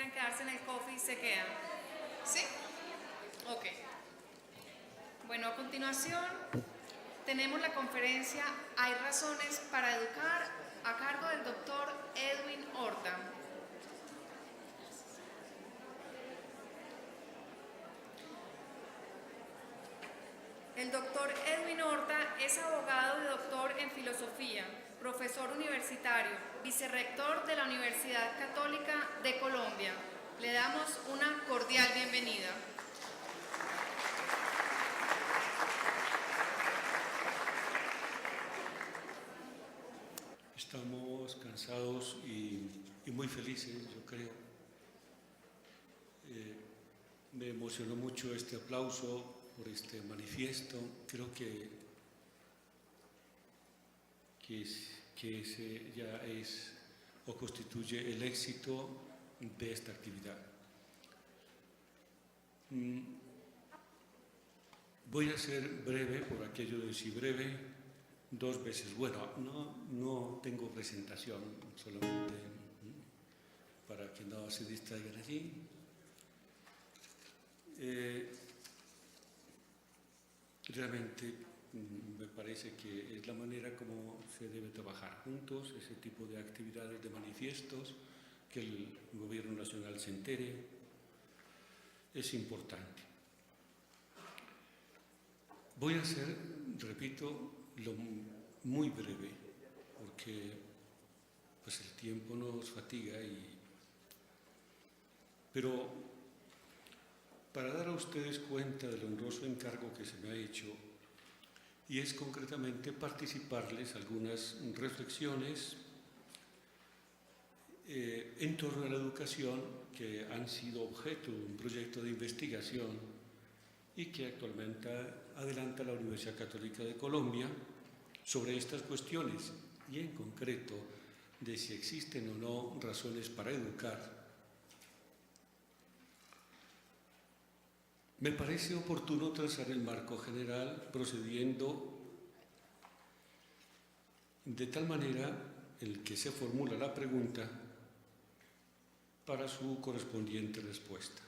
quieren quedarse en el coffee se quedan. ¿Sí? Ok. Bueno, a continuación tenemos la conferencia Hay razones para educar, a cargo del doctor Edwin Horta. El doctor Edwin Horta es abogado y doctor en filosofía, profesor universitario, vicerrector de la Universidad Católica de Colombia. Le damos una cordial bienvenida. Estamos cansados y muy felices, yo creo. Me emocionó mucho este aplauso por este manifiesto. Creo que ese ya es o constituye el éxito de esta actividad. Voy a ser breve, por aquello de decir breve, 2 veces. Bueno, no tengo presentación, solamente para que no se distraigan allí. Realmente me parece que es la manera como se debe trabajar juntos, ese tipo de actividades, de manifiestos, que el Gobierno Nacional se entere, es importante. Voy a ser, repito, muy breve, porque pues el tiempo nos fatiga, pero para dar a ustedes cuenta del honroso encargo que se me ha hecho, y es concretamente participarles algunas reflexiones en torno a la educación que han sido objeto de un proyecto de investigación y que actualmente adelanta la Universidad Católica de Colombia sobre estas cuestiones y en concreto de si existen o no razones para educar. Me parece oportuno trazar el marco general procediendo de tal manera en que se formula la pregunta para su correspondiente respuesta.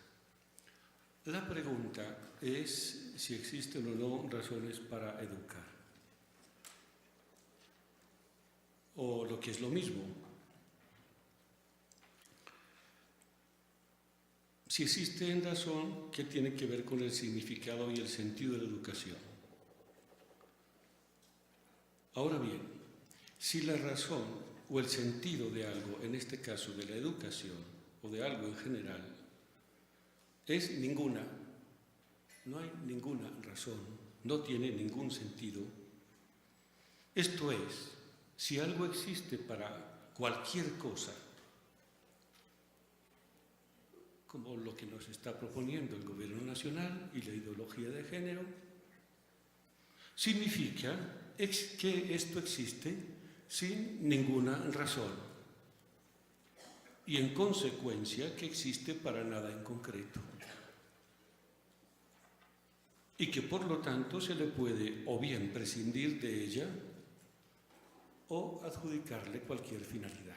La pregunta es si existen o no razones para educar. O lo que es lo mismo, si existe razón que tiene que ver con el significado y el sentido de la educación. Ahora bien, si la razón o el sentido de algo, en este caso de la educación o de algo en general, es ninguna, no hay ninguna razón, no tiene ningún sentido, esto es, si algo existe para cualquier cosa, como lo que nos está proponiendo el Gobierno Nacional y la ideología de género, significa que esto existe sin ninguna razón y en consecuencia que existe para nada en concreto y que por lo tanto se le puede o bien prescindir de ella o adjudicarle cualquier finalidad.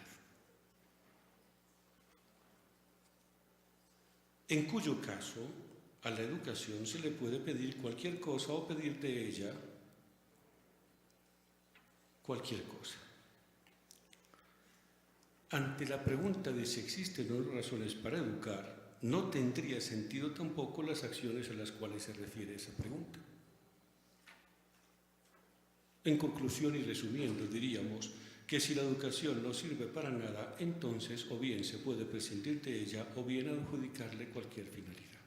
En cuyo caso, a la educación se le puede pedir cualquier cosa o pedir de ella cualquier cosa. Ante la pregunta de si existen o no razones para educar, no tendría sentido tampoco las acciones a las cuales se refiere esa pregunta. En conclusión y resumiendo, diríamos que si la educación no sirve para nada, entonces o bien se puede prescindir de ella o bien adjudicarle cualquier finalidad.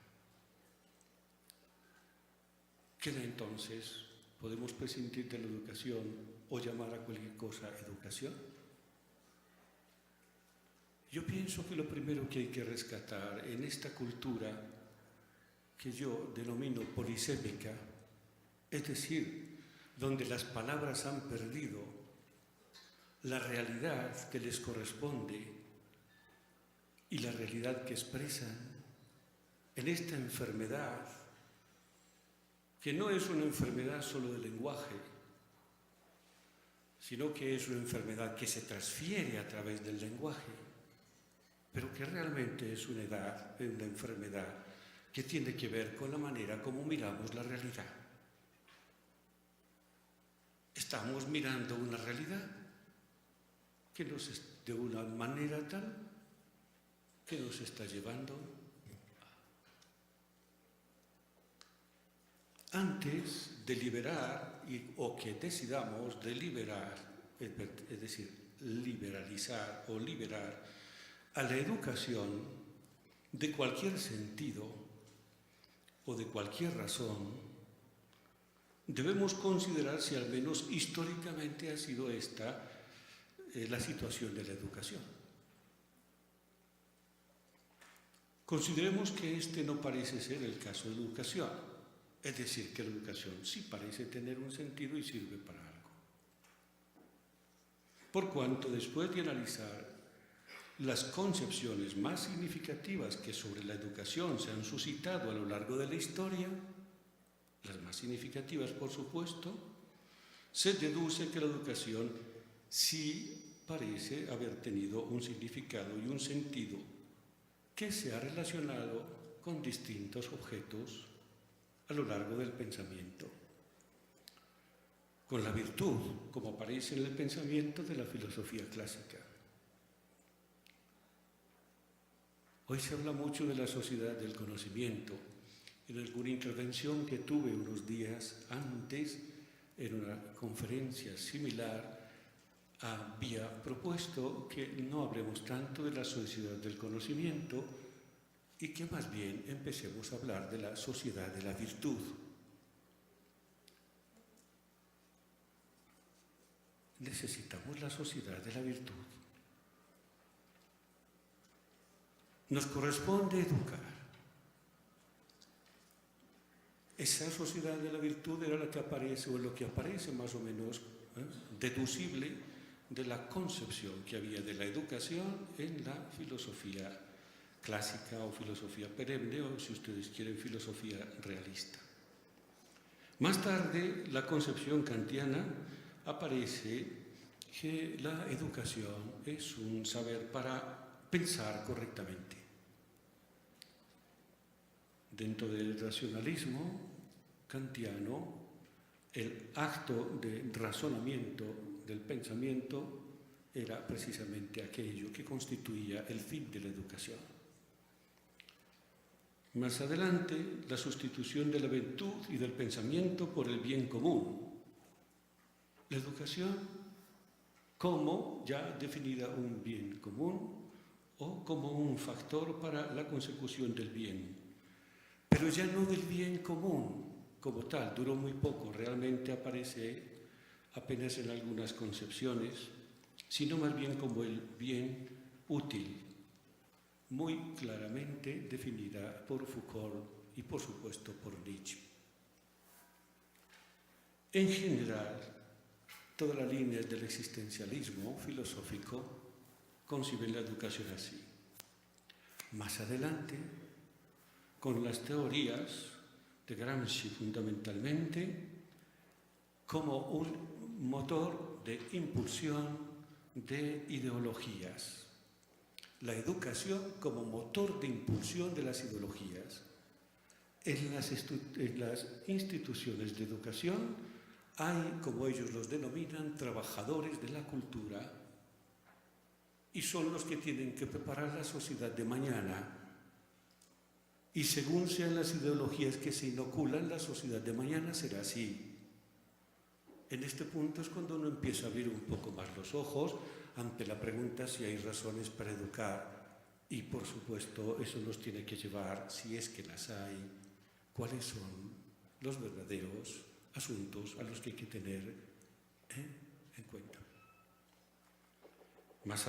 Queda entonces, ¿podemos prescindir de la educación o llamar a cualquier cosa educación? Yo pienso que lo primero que hay que rescatar en esta cultura que yo denomino polisémica, es decir, donde las palabras han perdido la realidad que les corresponde y la realidad que expresan, en esta enfermedad, que no es una enfermedad solo del lenguaje, sino que es una enfermedad que se transfiere a través del lenguaje. pero que realmente es una enfermedad que tiene que ver con la manera como miramos la realidad. Estamos mirando una realidad que de una manera tal que nos está llevando antes de liberar o que decidamos de liberar, es decir, liberalizar o liberar a la educación de cualquier sentido o de cualquier razón, debemos considerar si al menos históricamente ha sido esta la situación de la educación. Consideremos que este no parece ser el caso de la educación, es decir, que la educación sí parece tener un sentido y sirve para algo. Por cuanto después de analizar las concepciones más significativas que sobre la educación se han suscitado a lo largo de la historia, las más significativas por supuesto, se deduce que la educación sí parece haber tenido un significado y un sentido que se ha relacionado con distintos objetos a lo largo del pensamiento. Con la virtud, como aparece en el pensamiento de la filosofía clásica. Hoy se habla mucho de la sociedad del conocimiento. En alguna intervención que tuve unos días antes, en una conferencia similar, había propuesto que no hablemos tanto de la sociedad del conocimiento y que más bien empecemos a hablar de la sociedad de la virtud. Necesitamos la sociedad de la virtud. Nos corresponde educar. Esa sociedad de la virtud era la que aparece, o lo que aparece más o menos deducible de la concepción que había de la educación en la filosofía clásica o filosofía perenne, o si ustedes quieren, filosofía realista. Más tarde, la concepción kantiana aparece que la educación es un saber para pensar correctamente. Dentro del racionalismo kantiano, el acto de razonamiento del pensamiento era precisamente aquello que constituía el fin de la educación. Más adelante, la sustitución de la virtud y del pensamiento por el bien común. La educación como ya definida un bien común o como un factor para la consecución del bien. Pero ya no del bien común como tal, duró muy poco, realmente aparece apenas en algunas concepciones, sino más bien como el bien útil, muy claramente definida por Foucault y por supuesto por Nietzsche. En general, todas las líneas del existencialismo filosófico conciben la educación así. Más adelante, con las teorías de Gramsci fundamentalmente, como un motor de impulsión de ideologías. La educación como motor de impulsión de las ideologías. En las instituciones de educación hay, como ellos los denominan, trabajadores de la cultura, y son los que tienen que preparar la sociedad de mañana. Y según sean las ideologías que se inoculan, la sociedad de mañana será así. En este punto es cuando uno empieza a abrir un poco más los ojos ante la pregunta si hay razones para educar. Y por supuesto eso nos tiene que llevar, si es que las hay, cuáles son los verdaderos asuntos a los que hay que tener en cuenta. Más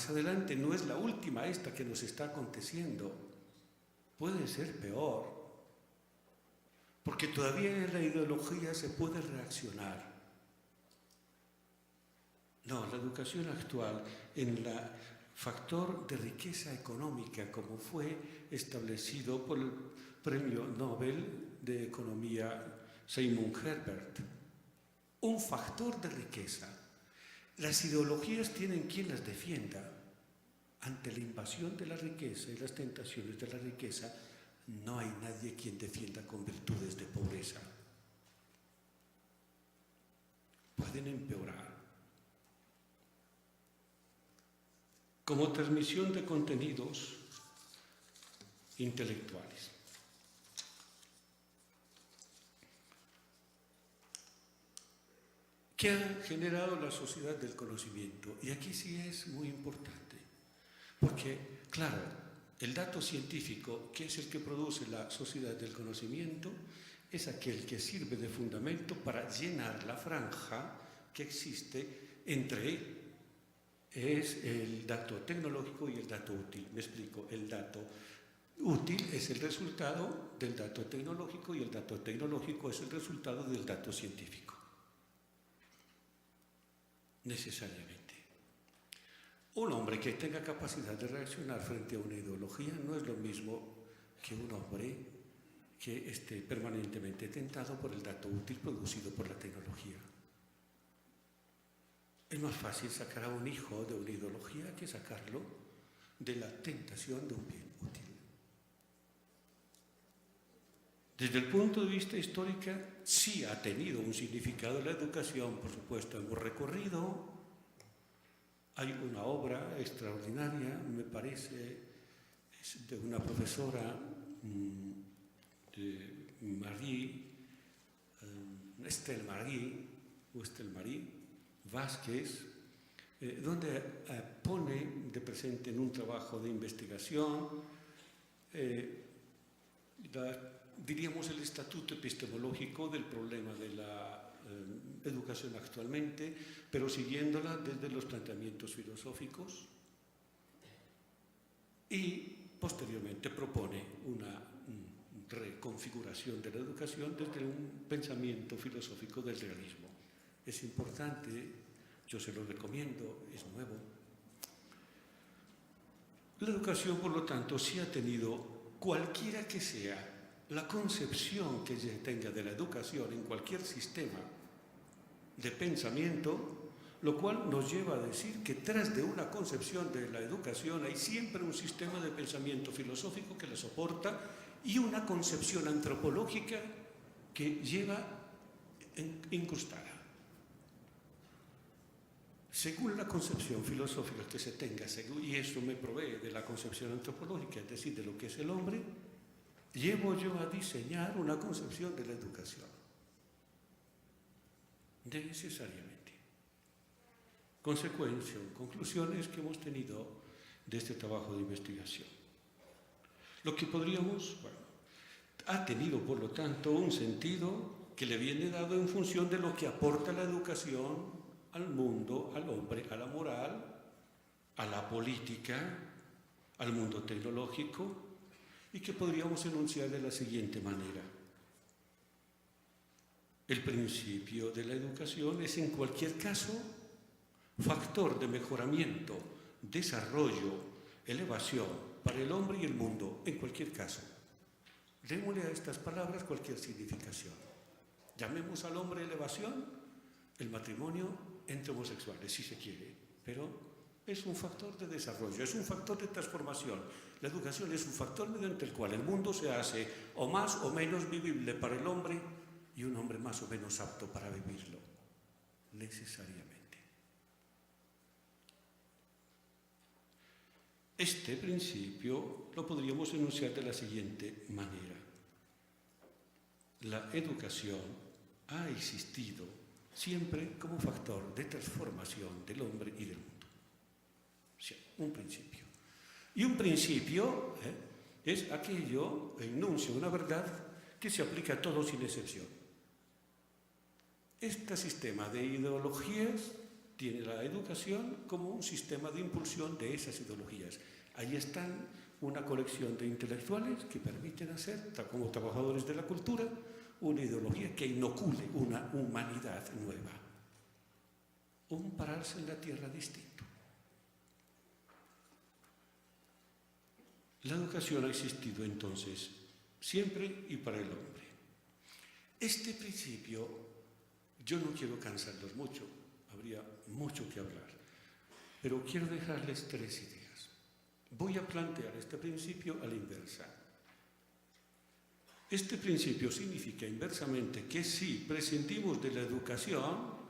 adelante no es la última esta que nos está aconteciendo, puede ser peor, porque todavía en la ideología se puede reaccionar. No, la educación actual, en el factor de riqueza económica, como fue establecido por el Premio Nobel de Economía Simon Herbert, un factor de riqueza. Las ideologías tienen quien las defienda, ante la invasión de la riqueza y las tentaciones de la riqueza, no hay nadie quien defienda con virtudes de pobreza. Pueden empeorar. Como transmisión de contenidos intelectuales. ¿Qué ha generado la sociedad del conocimiento? Y aquí sí es muy importante, porque, claro, el dato científico, que es el que produce la sociedad del conocimiento, es aquel que sirve de fundamento para llenar la franja que existe entre es el dato tecnológico y el dato útil. Me explico, el dato útil es el resultado del dato tecnológico y el dato tecnológico es el resultado del dato científico. Necesariamente. Un hombre que tenga capacidad de reaccionar frente a una ideología no es lo mismo que un hombre que esté permanentemente tentado por el dato útil producido por la tecnología. Es más fácil sacar a un hijo de una ideología que sacarlo de la tentación de un bien útil. Desde el punto de vista histórico, sí ha tenido un significado la educación, por supuesto, hemos recorrido. Hay una obra extraordinaria, me parece, es de una profesora de Estelle Marie Vázquez, donde pone de presente en un trabajo de investigación diríamos el estatuto epistemológico del problema de la educación actualmente, pero siguiéndola desde los planteamientos filosóficos, y posteriormente propone una reconfiguración de la educación desde un pensamiento filosófico del realismo. Es importante, yo se lo recomiendo, es nuevo. La educación, por lo tanto, sí ha tenido, cualquiera que sea la concepción que se tenga de la educación en cualquier sistema de pensamiento, lo cual nos lleva a decir que tras de una concepción de la educación hay siempre un sistema de pensamiento filosófico que la soporta y una concepción antropológica que lleva incrustada. Según la concepción filosófica que se tenga, y eso me provee de la concepción antropológica, es decir, de lo que es el hombre, llevo yo a diseñar una concepción de la educación. Necesariamente. Consecuencia o conclusiones que hemos tenido de este trabajo de investigación. Lo que podríamos, ha tenido por lo tanto un sentido que le viene dado en función de lo que aporta la educación al mundo, al hombre, a la moral, a la política, al mundo tecnológico, y que podríamos enunciar de la siguiente manera. El principio de la educación es en cualquier caso factor de mejoramiento, desarrollo, elevación para el hombre y el mundo, en cualquier caso. Démosle a estas palabras cualquier significación. Llamemos al hombre elevación, el matrimonio entre homosexuales, si se quiere, pero es un factor de desarrollo, es un factor de transformación. La educación es un factor mediante el cual el mundo se hace o más o menos vivible para el hombre y un hombre más o menos apto para vivirlo, necesariamente. Este principio lo podríamos enunciar de la siguiente manera. La educación ha existido siempre como factor de transformación del hombre y del mundo. O sea, un principio. Y un principio es aquello, enuncia una verdad que se aplica a todos sin excepción. Este sistema de ideologías tiene la educación como un sistema de impulsión de esas ideologías. Ahí están una colección de intelectuales que permiten hacer, como trabajadores de la cultura, una ideología que inocule una humanidad nueva. Un pararse en la tierra distinto. La educación ha existido entonces siempre y para el hombre. Este principio, yo no quiero cansarlos mucho, habría mucho que hablar, pero quiero dejarles tres ideas. Voy a plantear este principio a la inversa. Este principio significa inversamente que si prescindimos de la educación,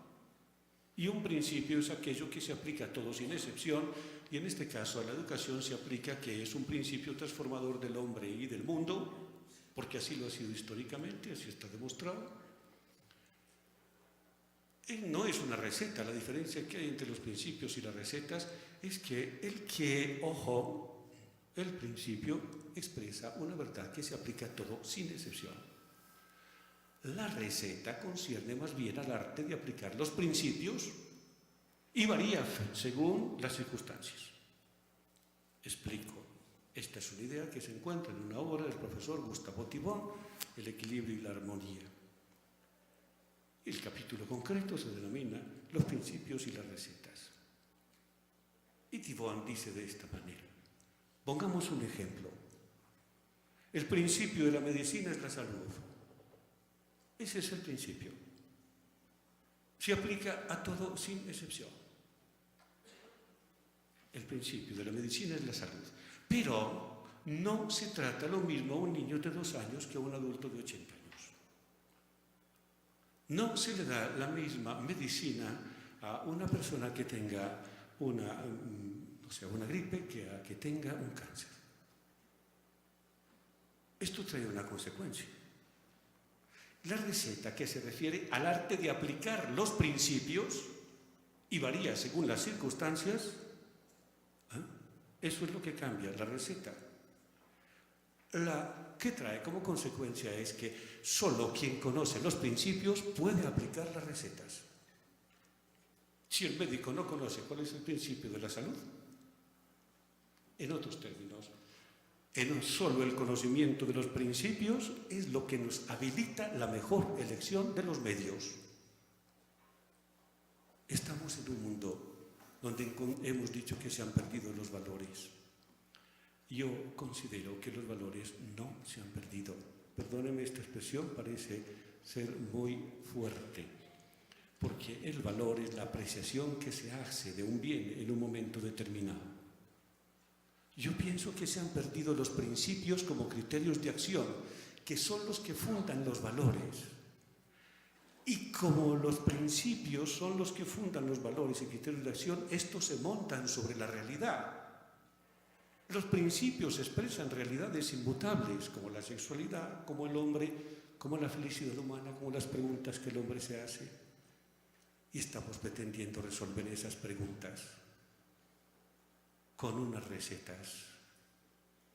y un principio es aquello que se aplica a todos sin excepción, y en este caso a la educación se aplica que es un principio transformador del hombre y del mundo, porque así lo ha sido históricamente, así está demostrado. No es una receta, la diferencia que hay entre los principios y las recetas es que el principio expresa una verdad que se aplica a todo sin excepción. La receta concierne más bien al arte de aplicar los principios y varía según las circunstancias. Explico. Esta es una idea que se encuentra en una obra del profesor Gustavo Thibon, El equilibrio y la armonía. El capítulo concreto se denomina Los principios y las recetas. Y Thibon dice de esta manera. Pongamos un ejemplo. El principio de la medicina es la salud. Ese es el principio. Se aplica a todo sin excepción. El principio de la medicina es la salud. Pero no se trata lo mismo a un niño de 2 años que a un adulto de 80 años. No se le da la misma medicina a una persona que tenga una gripe que a que tenga un cáncer. Esto trae una consecuencia. La receta que se refiere al arte de aplicar los principios y varía según las circunstancias, eso es lo que cambia la receta. La que trae como consecuencia es que solo quien conoce los principios puede aplicar las recetas. Si el médico no conoce cuál es el principio de la salud, en otros términos, solo el conocimiento de los principios es lo que nos habilita la mejor elección de los medios. Estamos en un mundo donde hemos dicho que se han perdido los valores. Yo considero que los valores no se han perdido. Perdónenme, esta expresión parece ser muy fuerte, porque el valor es la apreciación que se hace de un bien en un momento determinado. Yo pienso que se han perdido los principios como criterios de acción, que son los que fundan los valores. Y como los principios son los que fundan los valores y criterios de acción, estos se montan sobre la realidad. Los principios expresan realidades inmutables, como la sexualidad, como el hombre, como la felicidad humana, como las preguntas que el hombre se hace. Y estamos pretendiendo resolver esas preguntas con unas recetas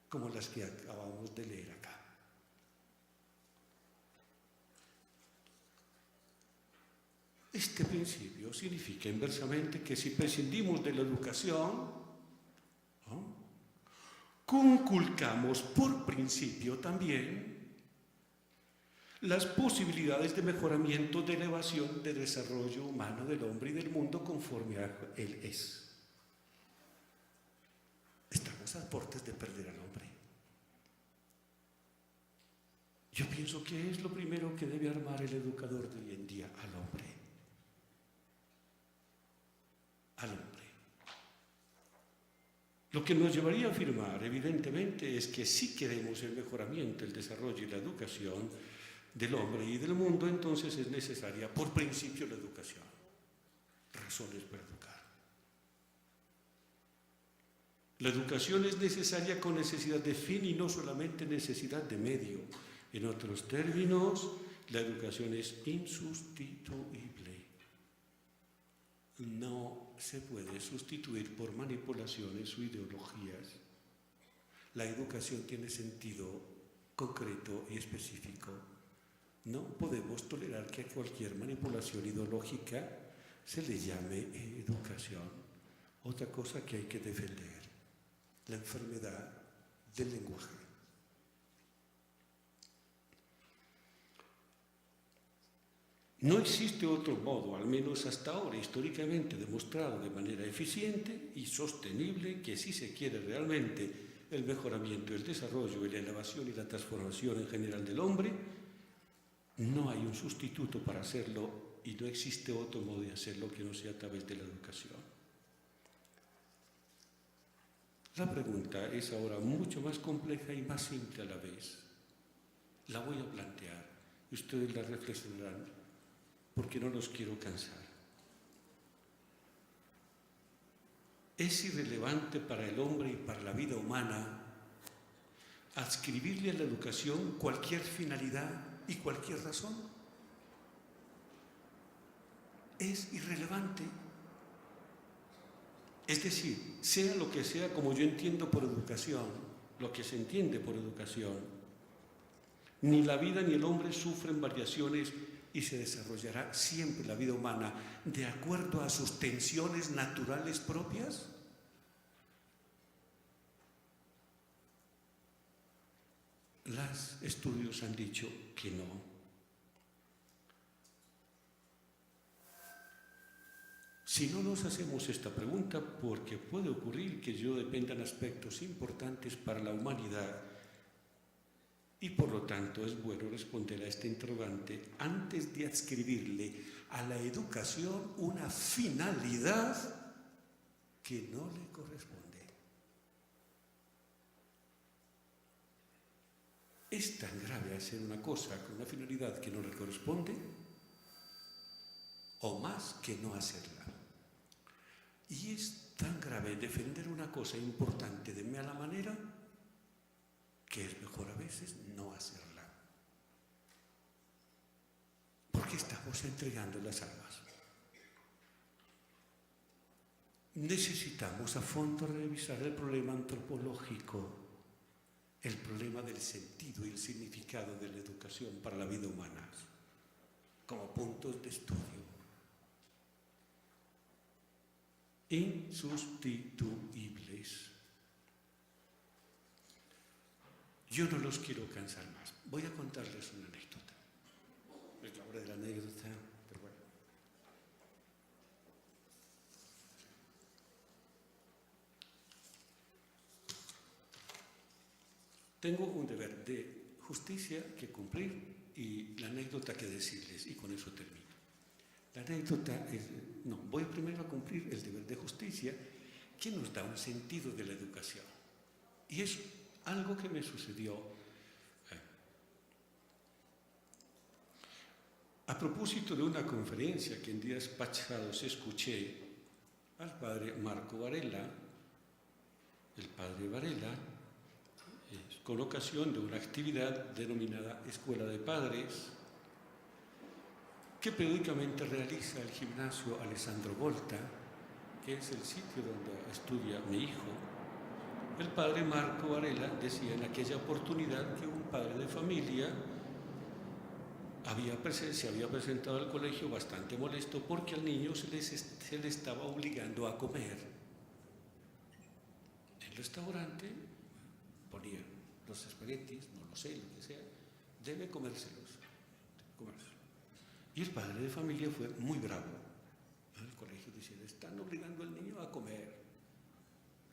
como las que acabamos de leer acá. Este principio significa inversamente que si prescindimos de la educación, conculcamos por principio también las posibilidades de mejoramiento, de elevación, de desarrollo humano del hombre y del mundo conforme a él es. Estamos a portas de perder al hombre. Yo pienso que es lo primero que debe armar el educador de hoy en día, al hombre. Al hombre. Lo que nos llevaría a afirmar, evidentemente, es que si queremos el mejoramiento, el desarrollo y la educación del hombre y del mundo, entonces es necesaria, por principio, la educación. Razones para educar. La educación es necesaria con necesidad de fin y no solamente necesidad de medio. En otros términos, la educación es insustituible. No se puede sustituir por manipulaciones o ideologías. La educación tiene sentido concreto y específico. No podemos tolerar que a cualquier manipulación ideológica se le llame educación. Otra cosa que hay que defender, la enfermedad del lenguaje. No existe otro modo, al menos hasta ahora, históricamente demostrado de manera eficiente y sostenible, que si se quiere realmente el mejoramiento, el desarrollo y la elevación y la transformación en general del hombre, no hay un sustituto para hacerlo y no existe otro modo de hacerlo que no sea a través de la educación. La pregunta es ahora mucho más compleja y más simple a la vez. La voy a plantear y ustedes la reflexionarán porque no los quiero cansar. ¿Es irrelevante para el hombre y para la vida humana adscribirle a la educación cualquier finalidad y cualquier razón? Es irrelevante. Es decir, sea lo que sea como yo entiendo por educación, lo que se entiende por educación, ni la vida ni el hombre sufren variaciones y se desarrollará siempre la vida humana de acuerdo a sus tensiones naturales propias. Los estudios han dicho que no. Si no nos hacemos esta pregunta, porque puede ocurrir que yo dependa en aspectos importantes para la humanidad, y por lo tanto es bueno responder a este interrogante antes de adscribirle a la educación una finalidad que no le corresponde. ¿Es tan grave hacer una cosa con una finalidad que no le corresponde? ¿O más que no hacerla? Y es tan grave defender una cosa importante de mala manera que es mejor a veces no hacerla. Porque estamos entregando las almas. Necesitamos a fondo revisar el problema antropológico, el problema del sentido y el significado de la educación para la vida humana, como puntos de estudio. Insustituibles. Yo no los quiero cansar más. Voy a contarles una anécdota. Es la hora de la anécdota, pero bueno. Tengo un deber de justicia que cumplir y la anécdota que decirles, y con eso termino. La anécdota es, voy primero a cumplir el deber de justicia que nos da un sentido de la educación. Y es algo que me sucedió a propósito de una conferencia que en días pasados escuché al padre Marco Varela, el padre Varela, con ocasión de una actividad denominada Escuela de Padres, que periódicamente realiza el gimnasio Alessandro Volta, que es el sitio donde estudia mi hijo. El padre Marco Varela decía en aquella oportunidad que un padre de familia se había presentado al colegio bastante molesto porque al niño se le estaba obligando a comer. En el restaurante ponían los espaguetis, no lo sé, lo que sea, debe comérselos. Y el padre de familia fue muy bravo al colegio, diciendo, están obligando al niño a comer.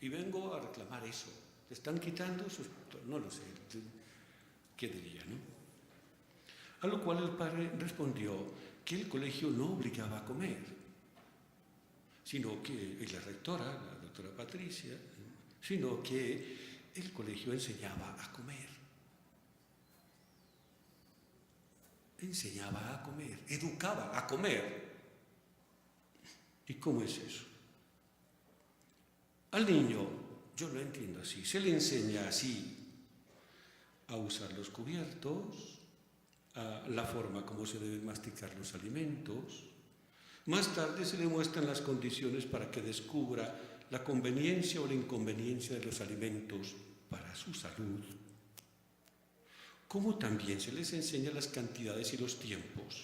Y vengo a reclamar eso. Le están quitando sus... No lo sé, ¿qué diría, no? A lo cual el padre respondió que el colegio no obligaba a comer, sino que, y la rectora, la doctora Patricia, sino que el colegio enseñaba a comer. Enseñaba a comer, educaba a comer. ¿Y cómo es eso? Al niño, yo lo entiendo así, se le enseña así a usar los cubiertos, a la forma como se deben masticar los alimentos. Más tarde se le muestran las condiciones para que descubra la conveniencia o la inconveniencia de los alimentos para su salud. Como también se les enseña las cantidades y los tiempos.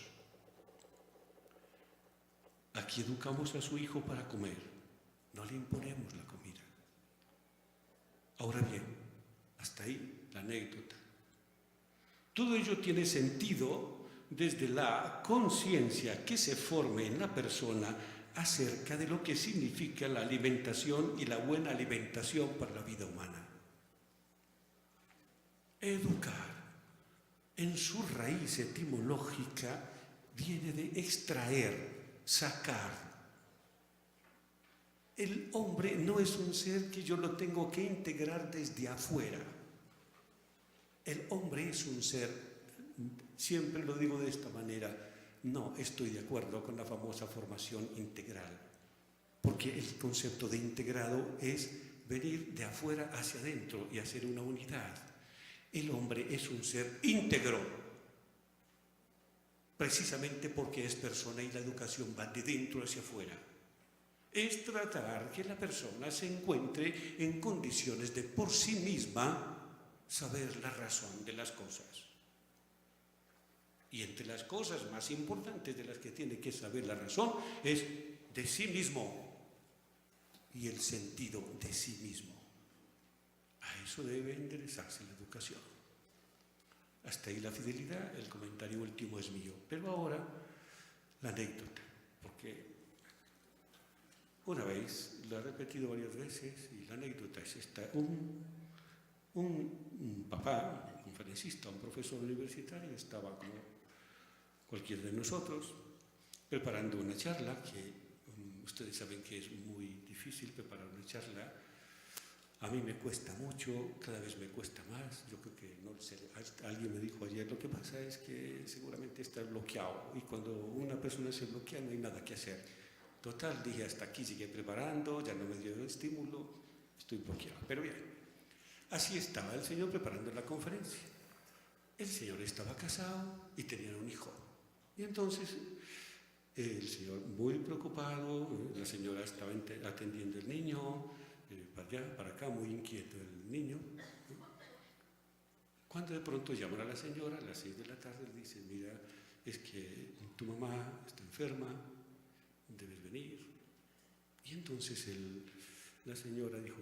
Aquí educamos a su hijo para comer, no le imponemos la comida. Ahora bien, hasta ahí la anécdota. Todo ello tiene sentido desde la conciencia que se forme en la persona acerca de lo que significa la alimentación y la buena alimentación para la vida humana. Educar, en su raíz etimológica, viene de extraer, sacar. El hombre no es un ser que yo lo tengo que integrar desde afuera. El hombre es un ser, siempre lo digo de esta manera, no estoy de acuerdo con la famosa formación integral, porque el concepto de integrado es venir de afuera hacia adentro y hacer una unidad. El hombre es un ser íntegro, precisamente porque es persona y la educación va de dentro hacia afuera. Es tratar que la persona se encuentre en condiciones de por sí misma saber la razón de las cosas. Y entre las cosas más importantes de las que tiene que saber la razón es de sí mismo y el sentido de sí mismo. A eso debe enderezarse la educación. Hasta ahí la fidelidad, el comentario último es mío. Pero ahora la anécdota, porque una vez, lo he repetido varias veces, y la anécdota es esta. Un papá, un conferencista, un profesor universitario, estaba como cualquiera de nosotros, preparando una charla, que ustedes saben que es muy difícil preparar una charla. A mí me cuesta mucho, cada vez me cuesta más. Yo creo que, no sé, alguien me dijo ayer, lo que pasa es que seguramente está bloqueado, y cuando una persona se bloquea no hay nada que hacer. Total, dije, hasta aquí sigue preparando, ya no me dio estímulo, estoy bloqueado. Pero bien, así estaba el señor preparando la conferencia. El señor estaba casado y tenía un hijo. Y entonces el señor muy preocupado, la señora estaba atendiendo al niño, para allá, para acá, muy inquieto el niño. Cuando de pronto llaman a la señora a las 6 de la tarde, le dicen, mira, es que tu mamá está enferma, debes venir. Y entonces la señora dijo,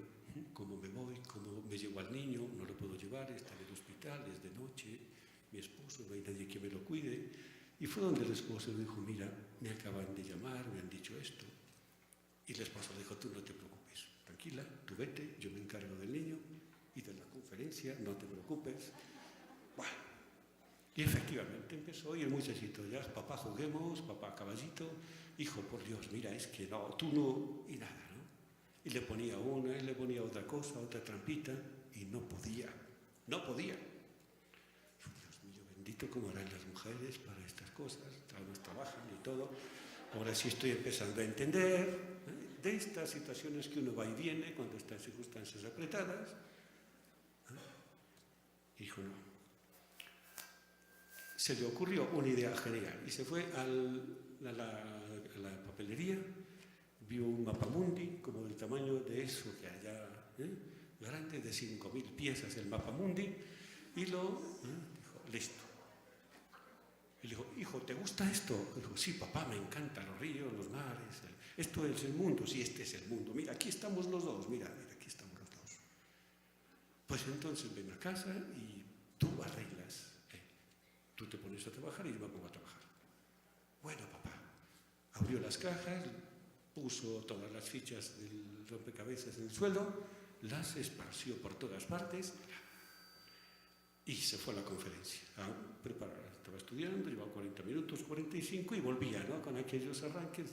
¿cómo me voy? ¿Cómo me llevo al niño? No lo puedo llevar, está en el hospital, es de noche, mi esposo, no hay nadie que me lo cuide. Y fue donde el esposo le dijo, mira, me acaban de llamar, me han dicho esto. Y el esposo le dijo, tú no te preocupes, tranquila, tú vete, yo me encargo del niño y de la conferencia, no te preocupes. Bueno, y efectivamente empezó, y el muchachito, ya, papá juguemos, papá caballito, hijo, por Dios, mira, es que no, tú no, y nada, ¿no? Y le ponía una, y le ponía otra cosa, otra trampita, y no podía. Dios mío, bendito, cómo harán las mujeres para estas cosas, todas trabajan y todo. Ahora sí estoy empezando a entender de estas situaciones que uno va y viene cuando está en circunstancias apretadas. Hijo, no. Se le ocurrió una idea genial y se fue a la papelería, vio un mapamundi como del tamaño de eso que allá, grande, de 5.000 piezas el mapamundi, y lo dijo, listo. Y le dijo, hijo, ¿te gusta esto? Y dijo, sí, papá, me encantan los ríos, los mares, esto es el mundo, sí, este es el mundo, mira, aquí estamos los dos, mira, aquí estamos los dos. Pues entonces ven a casa y tú arreglas. Tú te pones a trabajar y yo me pongo a trabajar. Bueno, papá. Abrió las cajas, puso todas las fichas del rompecabezas en el suelo, las esparció por todas partes y se fue a la conferencia. Estaba estudiando, llevaba 40 minutos, 45 y volvía, ¿no? Con aquellos arranques.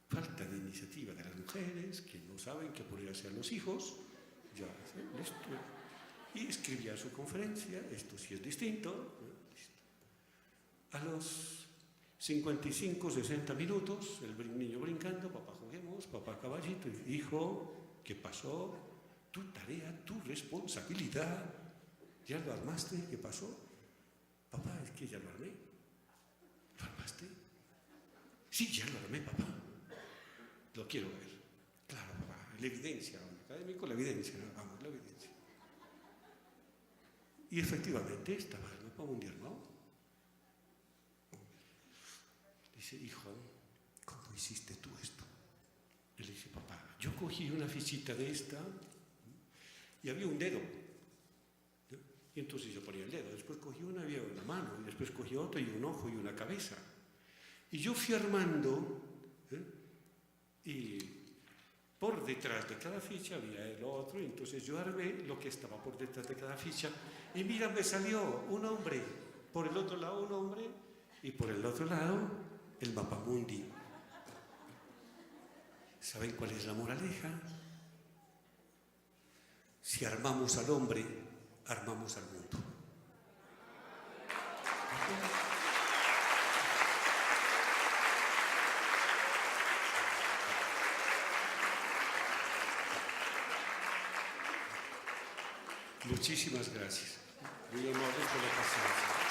Falta de iniciativa de las mujeres que no saben qué poner hacia los hijos. Ya, listo. Y escribía su conferencia, esto sí es distinto. A los 55, 60 minutos, el niño brincando, papá juguemos, papá caballito, hijo, ¿qué pasó? Tu tarea, tu responsabilidad. ¿Ya lo armaste? ¿Qué pasó? Papá, es que ya lo armé. ¿Lo armaste? Sí, ya lo armé, papá. Lo quiero ver. Claro, papá, la evidencia, académico, la evidencia, ¿no? Vamos, la evidencia. Y efectivamente estaba el mapa mundial, ¿no? Dice, hijo, ¿cómo hiciste tú esto? Y le dice, papá, yo cogí una fichita de esta y había un dedo. Y entonces yo ponía el dedo, después cogí una, había una mano, y después cogí otra y un ojo y una cabeza. Y yo fui armando, y por detrás de cada ficha había el otro, y entonces yo armé lo que estaba por detrás de cada ficha. Y mira, me salió un hombre, por el otro lado un hombre, y por el otro lado el mapamundi. ¿Saben cuál es la moraleja? Si armamos al hombre, armamos al mundo. Muchísimas gracias. Muy amable por la paciencia.